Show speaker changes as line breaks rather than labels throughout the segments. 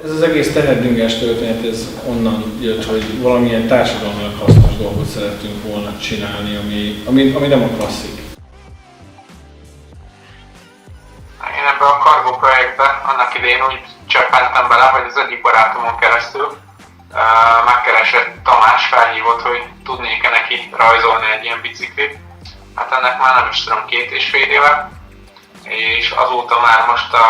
Ez az egész teherbringás történet, ez onnan jött, hogy valamilyen társadalmilag hasznos dolgot szerettünk volna csinálni, ami nem a klasszik.
Én ebbe a Cargo projektbe annak idején úgy csöppentem bele, hogy az egyik barátomon keresztül megkeresett Tamás, felhívott, hogy tudnék-e neki rajzolni egy ilyen biciklit. Hát ennek már nem is tudom, 2,5 éve, és azóta már most a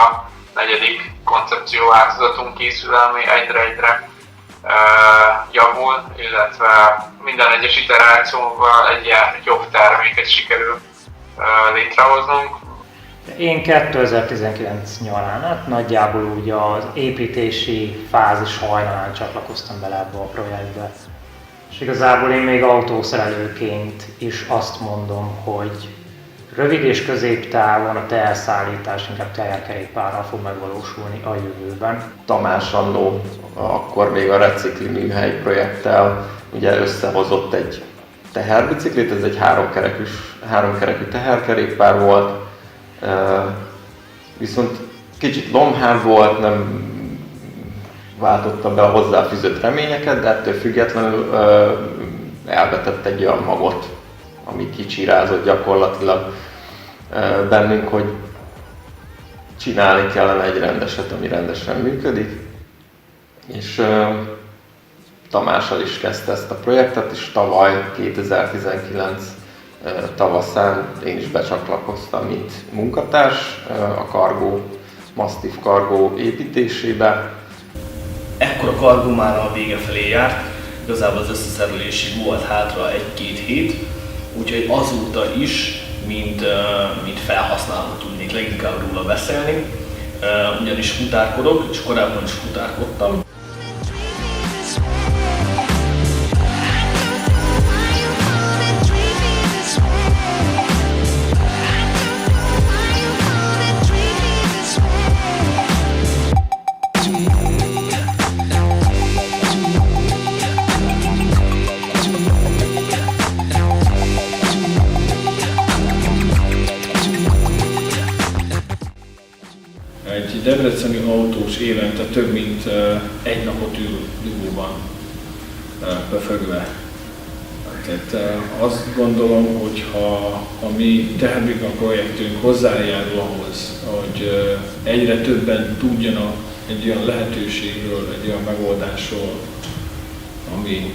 negyedik koncepcióváltozatunk készül el, ami egyre javul, illetve minden egyes iterációval egy jobb terméket sikerül létrehoznunk.
Én 2019 nyarán, hát nagyjából úgy az építési fázis hajnalán csatlakoztam bele ebbe a projektbe. És igazából én még autószerelőként is azt mondom, hogy rövid és középtávon a teherszállítás inkább teherkerékpárral fog megvalósulni a jövőben.
Tamás annó, akkor még a Recikli műhely projekttel ugye összehozott egy teherbiciklit, ez egy háromkerekű teherkerékpár volt, viszont kicsit lomhább volt, nem váltotta be a hozzáfűzött reményeket, de ettől függetlenül elvetett egy olyan magot, ami kicsirázott gyakorlatilag bennünk, hogy csinálni kellene egy rendeset, ami rendesen működik. És Tamással is kezdte ezt a projektet, és tavaly 2019 tavaszán én is becsatlakoztam, mint munkatárs a Mastiff Cargo építésébe.
Ekkor a Cargo már a vége felé járt, igazából az összeszerelésig volt hátra 1-2 hét, úgyhogy azóta is, mint felhasználó tudnék leginkább róla beszélni, ugyanis futárkodok, és korábban is futárkodtam.
Egy debreceni autós évente több mint egy napot ül dugóban befögve. Tehát azt gondolom, hogy ha a mi Teherbringa projektünk hozzájárul ahhoz, hogy egyre többen tudjanak egy olyan lehetőségről, egy olyan megoldásról, ami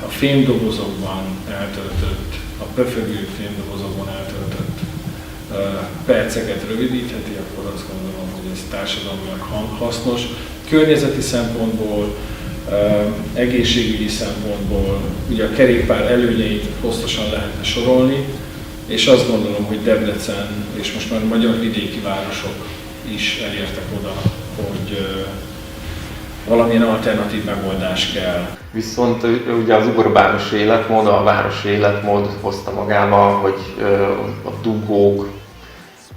a fémdobozokban eltöltött, a befögő fémdobozokban eltöltött perceket rövidítheti, akkor azt gondolom, hogy ez társadalmilag hasznos. Környezeti szempontból, egészségügyi szempontból, ugye a kerékpár előnyeit hosszasan lehetne sorolni, és azt gondolom, hogy Debrecen és most már magyar vidéki városok is elértek oda, hogy valamilyen alternatív megoldás kell.
Viszont ugye az urbánus életmód, a városi életmód hozta magával, hogy a dugók,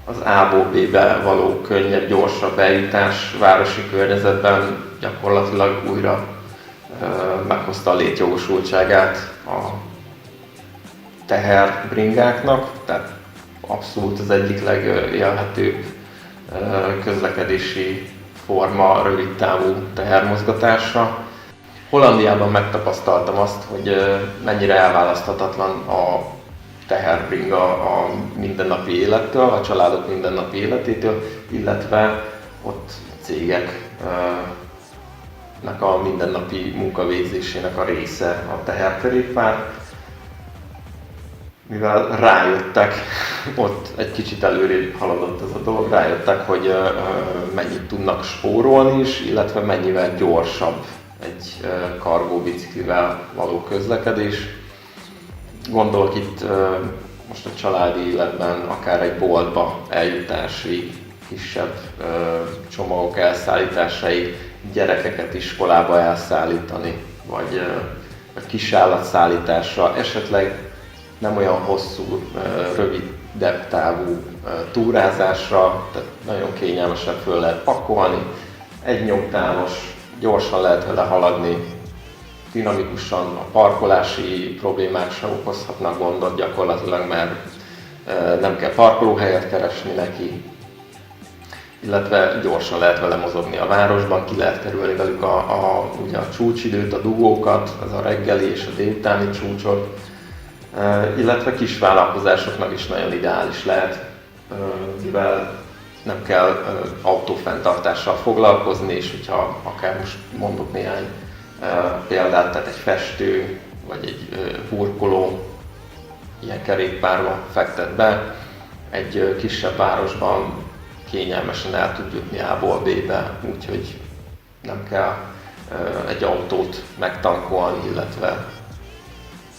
az A-ból B-be való könnyebb, gyorsabb eljutás városi környezetben gyakorlatilag újra meghozta a létjogosultságát a teherbringáknak, tehát abszolút az egyik legélhetőbb közlekedési forma a rövidtávú tehermozgatásra. Hollandiában megtapasztaltam azt, hogy mennyire elválaszthatatlan a teherbringa a mindennapi élettől, a családok mindennapi életétől, illetve ott cégeknek a mindennapi munkavégzésének a része a teherkerékpár. Mivel rájöttek, ott egy kicsit előrébb haladott ez a dolog, rájöttek, hogy mennyit tudnak spórolni is, illetve mennyivel gyorsabb egy cargo biciklivel való közlekedés. Gondolok itt most a családi életben akár egy boltba eljutási, kisebb csomagok elszállításai, gyerekeket iskolába elszállítani, vagy kisállatszállításra, esetleg nem olyan hosszú, rövid deptávú túrázásra, tehát nagyon kényelmesen föl lehet pakolni, egy nyomtávos, gyorsan lehet vele haladni, dinamikusan, a parkolási problémák sem okozhatnak gondot gyakorlatilag, mert nem kell parkolóhelyet keresni neki, illetve gyorsan lehet vele mozogni a városban, ki lehet kerülni velük ugye a csúcsidőt, a dugókat, az a reggeli és a délutáni csúcsot, illetve kis vállalkozásoknak is nagyon ideális lehet, mivel nem kell autófenntartással foglalkozni, és hogyha akár most mondok néhány példát, tehát egy festő vagy egy burkoló ilyen kerékpárba fektet be, egy kisebb városban kényelmesen el tud jutni A-ból B-be, úgyhogy nem kell egy autót megtankolni, illetve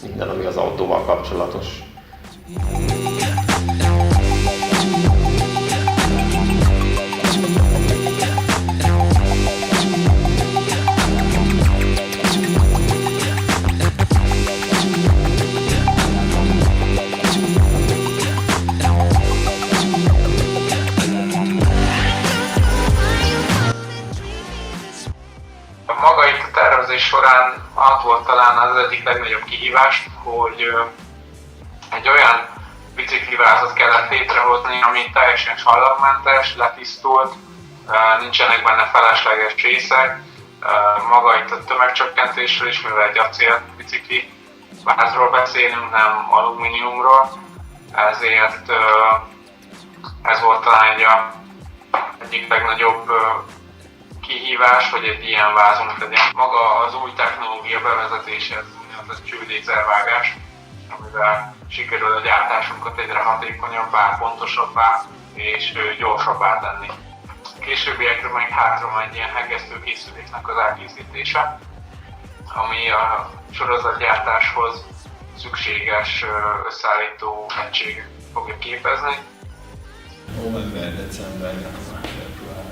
minden, ami az autóval kapcsolatos.
Maga itt a tervezés során az volt talán az egyik legnagyobb kihívás, hogy egy olyan biciklivázat kellett létrehozni, ami teljesen sallagmentes, letisztult, nincsenek benne felesleges részek. Maga itt a tömegcsökkentésről is, mivel egy acél bicikli vázról beszélünk, nem alumíniumról, ezért ez volt talán egyik legnagyobb kihívás, hogy egy ilyen vázunk legyen. Maga az új technológia bevezetése, ez úgynevezett csőlézervágás, amivel sikerül a gyártásunkat egyre hatékonyabbá, pontosabbá és gyorsabbá tenni. Későbbiekre meg hátra egy ilyen hegesztőkészüléknek az elkészítése, ami a sorozatgyártáshoz szükséges összeállító egységet fogja képezni.
November-decemberben a február.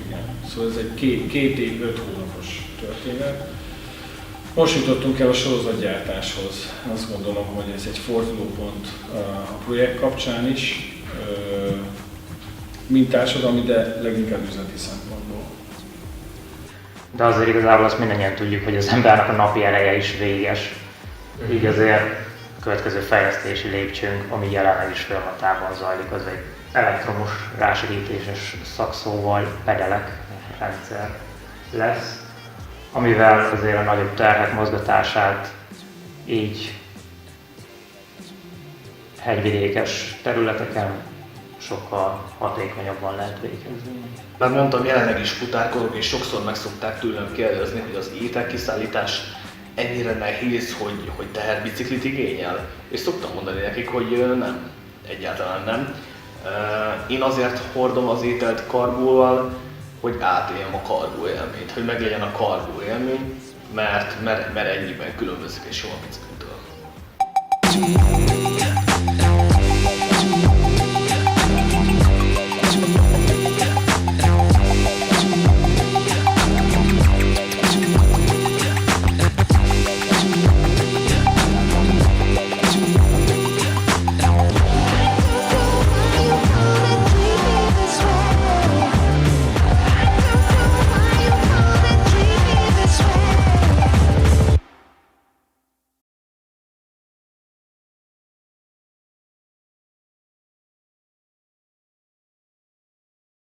Igen. Szóval ez egy két év, 5 hónapos történet. Most jutottunk el a sorozatgyártáshoz. Azt gondolom, hogy ez egy fordulópont a projekt kapcsán is, mint társadalmi, de leginkább üzleti szempontból.
De azért igazából azt mindannyian tudjuk, hogy az embernek a napi ereje is véges. Így azért a következő fejlesztési lépcsőnk, ami jelenleg is folyamatában zajlik, az egy elektromos rásegítéses szakszóval pedelek rendszer lesz, amivel azért a nagyobb terhek mozgatását így hegyvidékes területeken sokkal hatékonyabban lehet végezni.
Már mondtam, jelenleg is futárkodok, és sokszor meg szokták tőlem kérdezni, hogy az ételkiszállítás ennyire nehéz, hogy teherbiciklit igényel. És szoktam mondani nekik, hogy nem, egyáltalán nem. Én azért hordom az ételt karbóval, hogy átéljem a karbó élményt, hogy meglegyen a karbó élmény, mert ennyiben különbözik és jó a biciklitől.